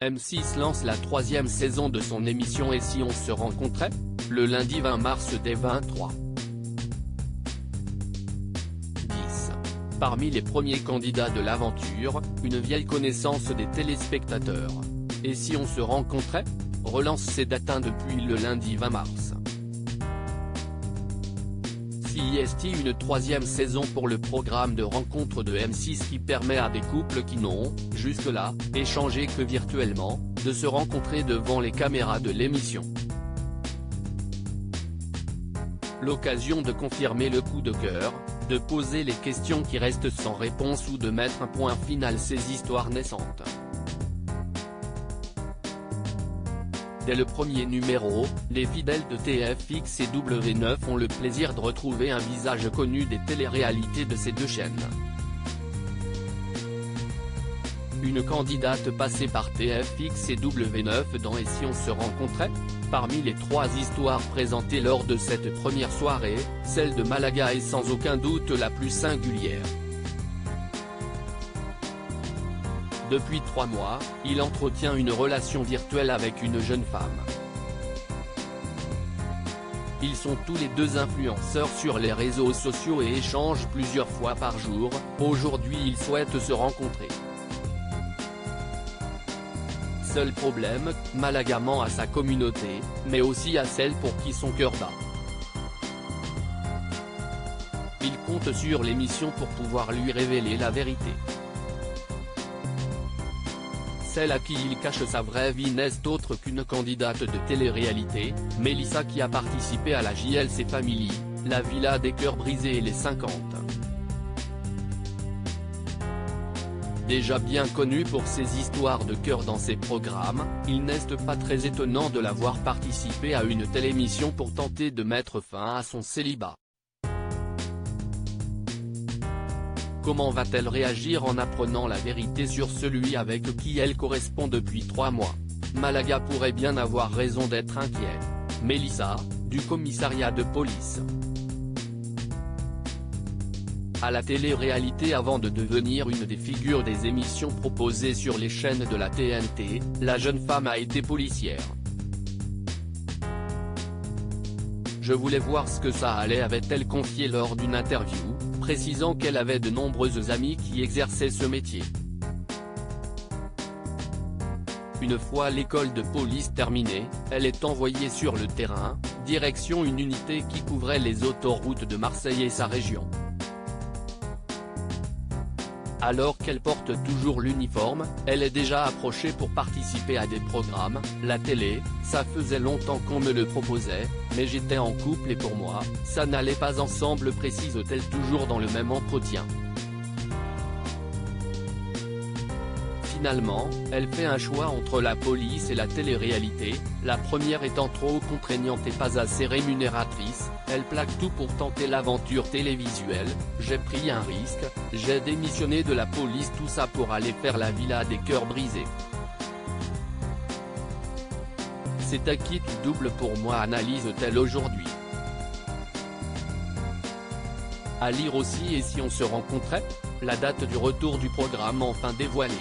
M6 lance la 3e saison de son émission Et si on se rencontrait ? Le lundi 20 mars dès 23h10. Parmi les premiers candidats de l'aventure, une vieille connaissance des téléspectateurs. Et si on se rencontrait ? Relance ses dates depuis le lundi 20 mars. CIST une 3e saison pour le programme de rencontre de M6 qui permet à des couples qui n'ont, jusque-là, échangé que virtuellement, de se rencontrer devant les caméras de l'émission. L'occasion de confirmer le coup de cœur, de poser les questions qui restent sans réponse ou de mettre un point final à ces histoires naissantes. Dès le premier numéro, les fidèles de TFX et W9 ont le plaisir de retrouver un visage connu des téléréalités de ces deux chaînes. Une candidate passée par TFX et W9 dans Et si on se rencontrait ? Parmi les 3 histoires présentées lors de cette première soirée, celle de Malaga est sans aucun doute la plus singulière. Depuis 3 mois, il entretient une relation virtuelle avec une jeune femme. Ils sont tous les deux influenceurs sur les réseaux sociaux et échangent plusieurs fois par jour. Aujourd'hui ils souhaitent se rencontrer. Seul problème, Malaga ment à sa communauté, mais aussi à celle pour qui son cœur bat. Il compte sur l'émission pour pouvoir lui révéler la vérité. Celle à qui il cache sa vraie vie n'est autre qu'une candidate de télé-réalité, Mélissa qui a participé à la JLC Family, la Villa des cœurs brisés et les 50. Déjà bien connue pour ses histoires de cœur dans ses programmes, il n'est pas très étonnant de la voir participer à une télémission pour tenter de mettre fin à son célibat. Comment va-t-elle réagir en apprenant la vérité sur celui avec qui elle correspond depuis 3 mois ? Malaga pourrait bien avoir raison d'être inquiet. Mélissa, du commissariat de police. À la télé-réalité avant de devenir une des figures des émissions proposées sur les chaînes de la TNT, la jeune femme a été policière. Je voulais voir ce que ça allait, avait-elle confié lors d'une interview, précisant qu'elle avait de nombreuses amies qui exerçaient ce métier. Une fois l'école de police terminée, elle est envoyée sur le terrain, direction une unité qui couvrait les autoroutes de Marseille et sa région. Alors qu'elle porte toujours l'uniforme, elle est déjà approchée pour participer à des programmes. La télé, ça faisait longtemps qu'on me le proposait, mais j'étais en couple et pour moi, ça n'allait pas ensemble, précise-t-elle toujours dans le même entretien. Finalement, elle fait un choix entre la police et la télé-réalité, la première étant trop contraignante et pas assez rémunératrice. Elle plaque tout pour tenter l'aventure télévisuelle. J'ai pris un risque, j'ai démissionné de la police, tout ça pour aller faire la Villa des cœurs brisés. C'est acquis tout double pour moi, analyse-t-elle aujourd'hui. À lire aussi Et si on se rencontrait ? La date du retour du programme enfin dévoilée.